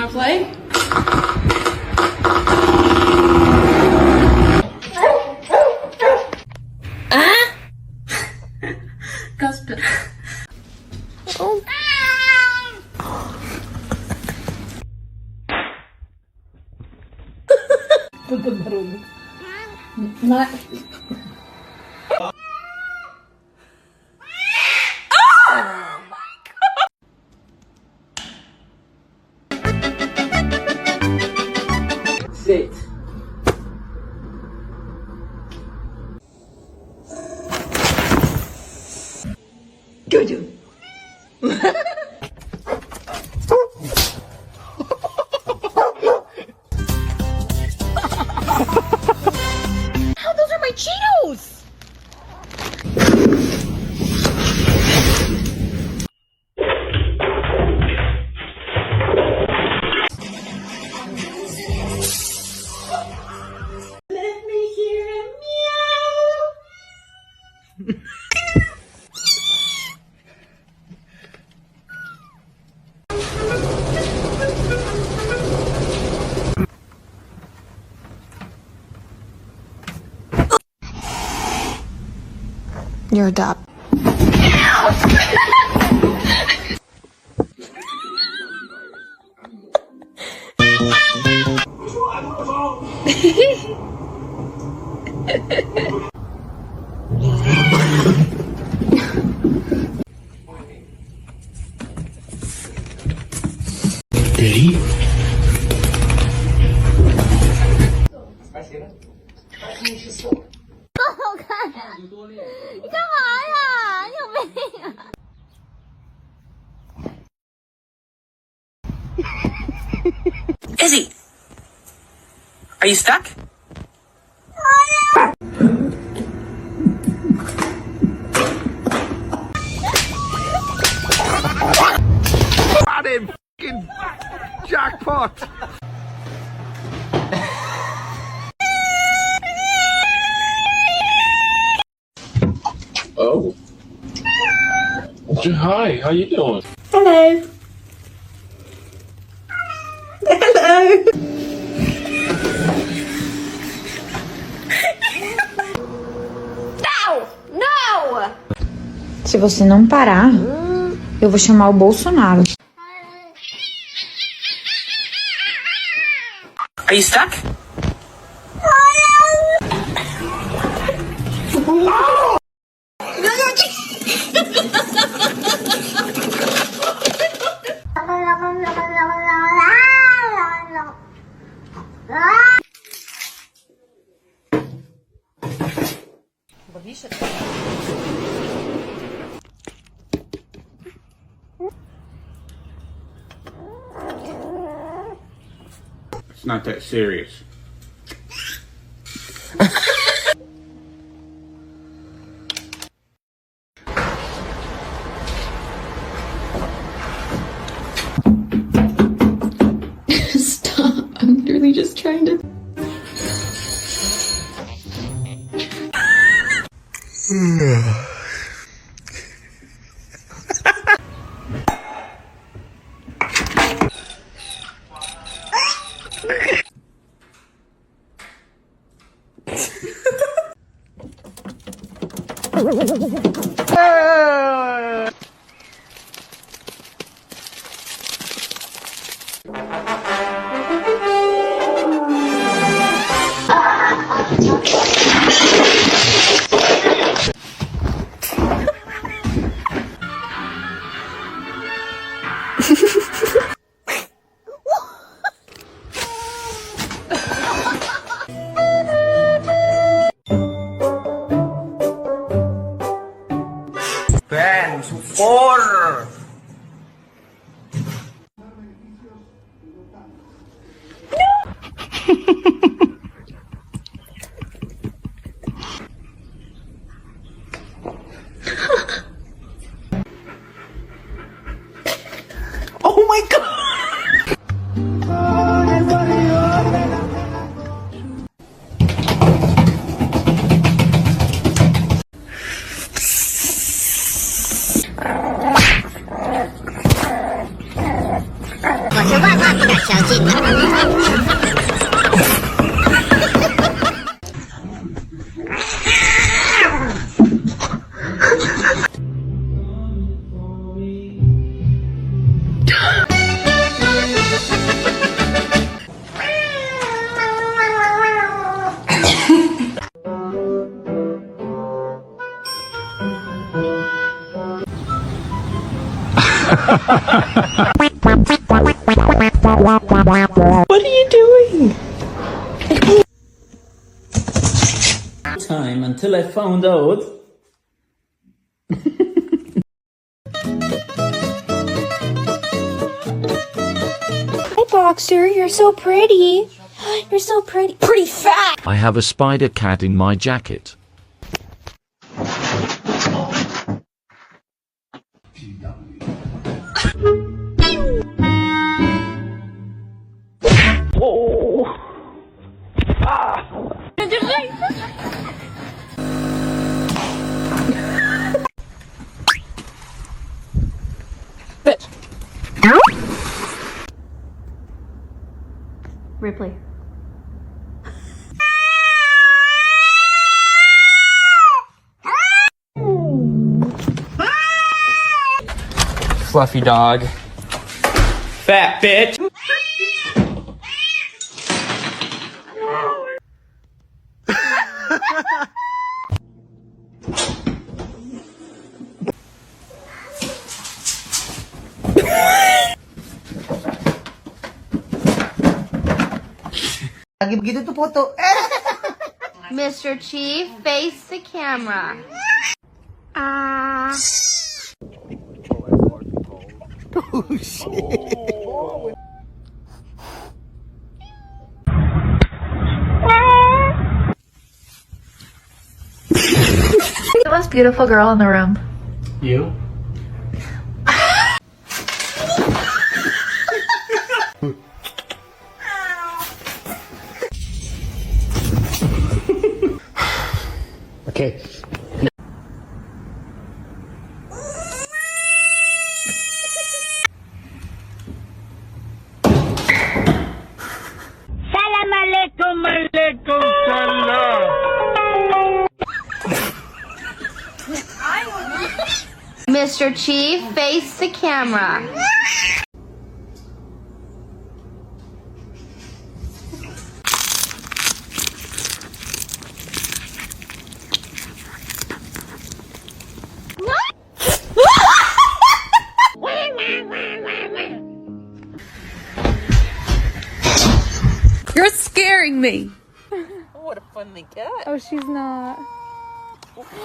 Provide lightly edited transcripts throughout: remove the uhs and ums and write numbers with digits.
wanna play? Kasper. Oh. Sit. Jojo. How those are my Cheetos! Let me hear a meow. You're a dog. Ready? Спасибо. 不好看呀！你干嘛呀？你有病啊！Izzy, are you stuck? Got him! Fucking jackpot! Oh. Hi, how you doing? Hello. Hello. Não! Se você não parar, eu vou chamar o Bolsonaro. Are you stuck? It's not that serious. Stop. I'm literally just trying to... Ben, supor! Oh my god. What are you doing? Time until I found out. Hi, Boxer. You're so pretty. You're so pretty. Pretty fat. I have a spider cat in my jacket. Ripley. Fluffy dog. Fat bitch. Lagi begitu tuh foto. Mr. Chief, face the camera. Oh shit. The most beautiful girl in the room. You? Okay. Salam alaikum, alaikum salam. Mr. Chief, face the camera. You're scaring me. What a funny cat. Oh, she's not.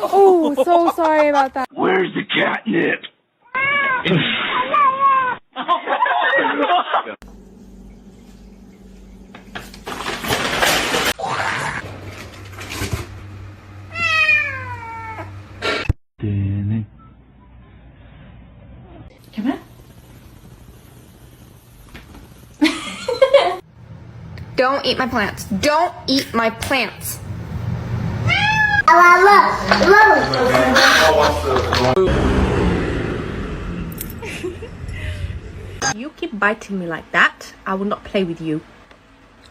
Oh, so sorry about that. Where's the catnip? Come on. Don't eat my plants. Don't eat my plants. You keep biting me like that, I will not play with you.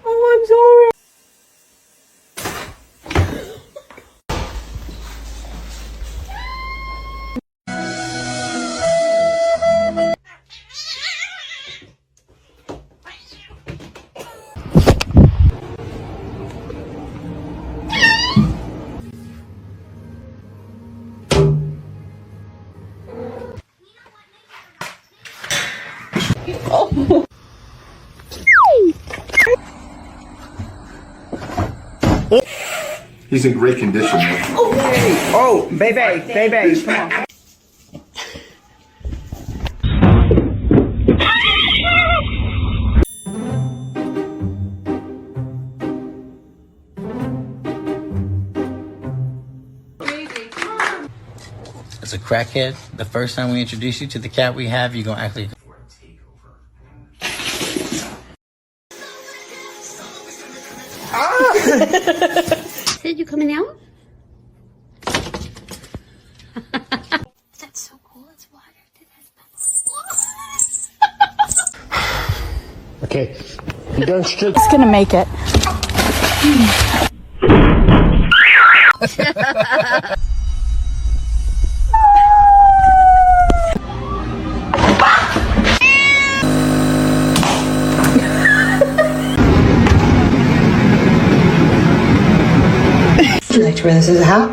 Oh, I'm sorry. He's in great condition. Oh, baby, come on. As a crackhead, the first time we introduce you to the cat we have, you're gonna actually. Said you coming out? That's so cool. It's water. Okay. You don't strip. It's gonna make it. Would you like to wear this as a hat?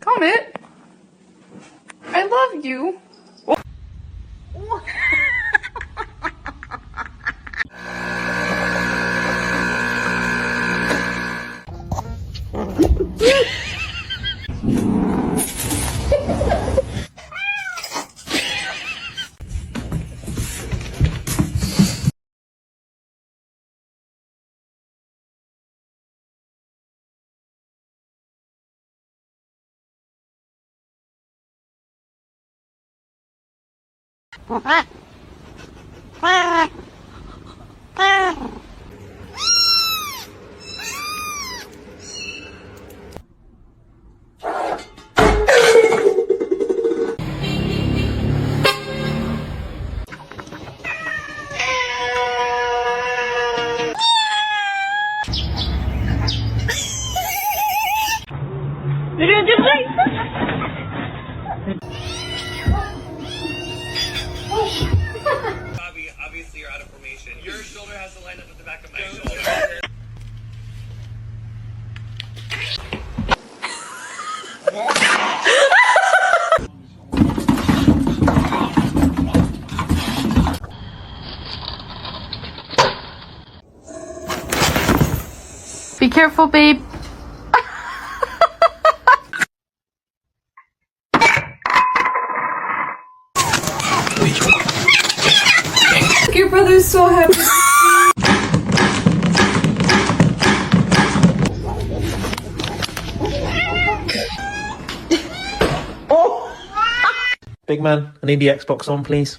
Comment. I love you. Obviously, you're out of formation. Your shoulder has to line up with the back of my shoulder. Be careful, babe. Your brother's so happy. Big man, I need the Xbox on, please.